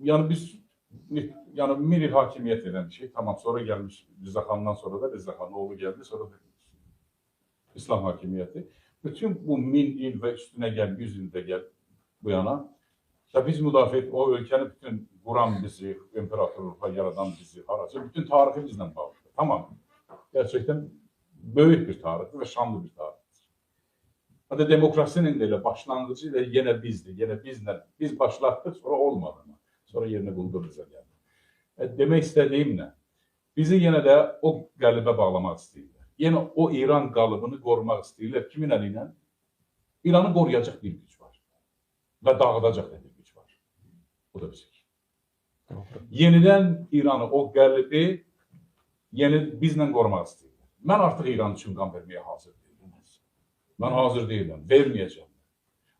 Yani biz yani bir il hakimiyet eden bir şey. Tamam, sonra gelmiş Rıza Xan'dan sonra da Rıza Xan'ın oğlu geldi. Sonra da İslam hakimiyeti. Bütün bu 1000 il ve üstüne gel, 100 ilde gel bu yana. Ya biz müdafiə et, o ülkəni bütün kuran bizi, imparatorluğa yaradan bizi, haracı, bütün tarihi bizden bağlıdır. Tamam. Gerçekten böyük bir tarihtir ve şanlı bir tarihtir. Hatta demokrasinin de elə başlangıcı ilə yenə bizdir. Yenə bizlə, biz başlattık, sonra olmadı mı? Sonra yerini buldu bize geldi. Demek istediğim ne? Bizi yenə də o qəlibə bağlamaq istəyirlər. Yenə o İran qalıbını qorumaq istəyirlər. Kimin əliyle? İranı qoruyacaq bir güc var. Ve dağıdacaq da bir güc var. Bu da bizik. Yeniden İranı, o qəlibi bizlə qorumaq istəyirlər. Mən artıq İran üçün qan verməyə hazır değilim. Ben hazır değilim, vermeyeceğim.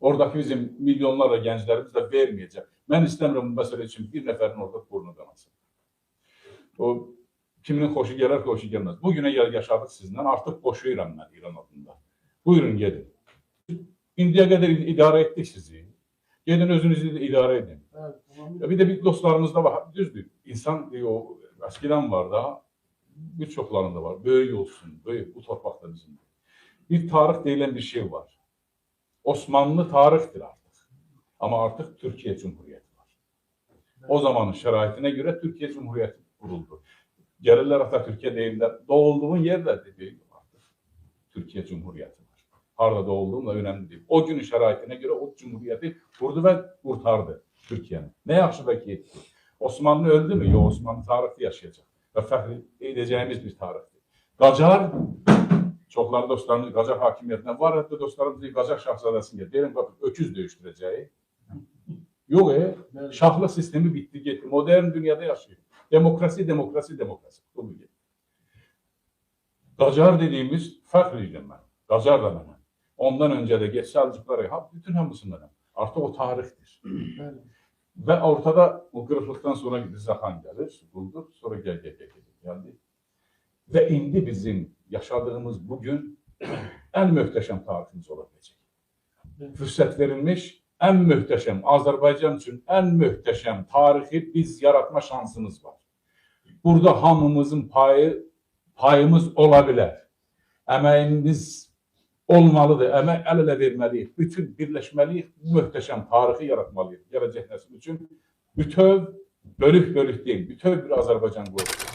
Oradaki bizim milyonlarla gençlerimiz de vermeyecek. Ben istemiyorum bu mesele için bir neferin orada burnu kanasın. O kiminin hoşu gelir, hoşu gelmez. Bugüne yaşadık sizinle, artık boşuyuram ben İran adında. Buyurun gelin. İndiye kadar idare ettik sizi. Gelin özünüzü de idare edin. Evet, tamam. Bir de bir dostlarımız da var. Düzdür. İnsan o eskiden var da birçoklarında var. Böyük olsun, böyük bu torpakta bizim. Bir tarih denilen bir şey var. Osmanlı tarihtir artık. Ama artık Türkiye Cumhuriyeti var. O zamanın şeraitine göre Türkiye Cumhuriyeti kuruldu. Gelirler Atatürk'e deyirler. Doğulduğun yerlerde değil artık. Türkiye Cumhuriyeti var. Harada doğulduğum da önemli değil. O günün şeraitine göre o Cumhuriyeti kurdu ve kurtardı Türkiye'nin. Ne yaxşı da ki etti. Osmanlı öldü mü? Yok, Osmanlı tarihte yaşayacak. Ve fəxr edeceğimiz bir tarihtir. Qacar, çoxları dostlarımız Qacar hakimiyyətindən var. Hətta dostlarımız Qacar şahzadəsini gəlir. Deyirəm, bakın, öküz döyüşdürəcəyi. Yok, şahlıq sistemi bitti, getdi. Modern dünyada yaşayır. Demokrasi, demokrasi, demokrasi. Bu bir. Qacar dediğimiz fəxr edirəm mən. Qacar da mənəm. Ondan önce de geç Səlcuqlara, bütün hamısından. Artık o tarihtir. Ve ortada o kırıklıktan sonra Rıza Xan gelir, buldur, sonra geldi. Ve indi bizim yaşadığımız bugün en möhtəşəm tarihimiz olabilecek. Fürsət verilmiş, en möhtəşəm, Azərbaycan için en möhtəşəm tarihi biz yaratma şansımız var. Burada hamımızın payımız olabilir. Əməyimiz olmalıdır, əmək əl-ələ verməliyik, bütün birləşməliyik, möhtəşəm tarixi yaratmalıyıq gələcək nəsil üçün. Bütöv, bölük-bölük deyil, bütöv bir Azərbaycan qoyulur.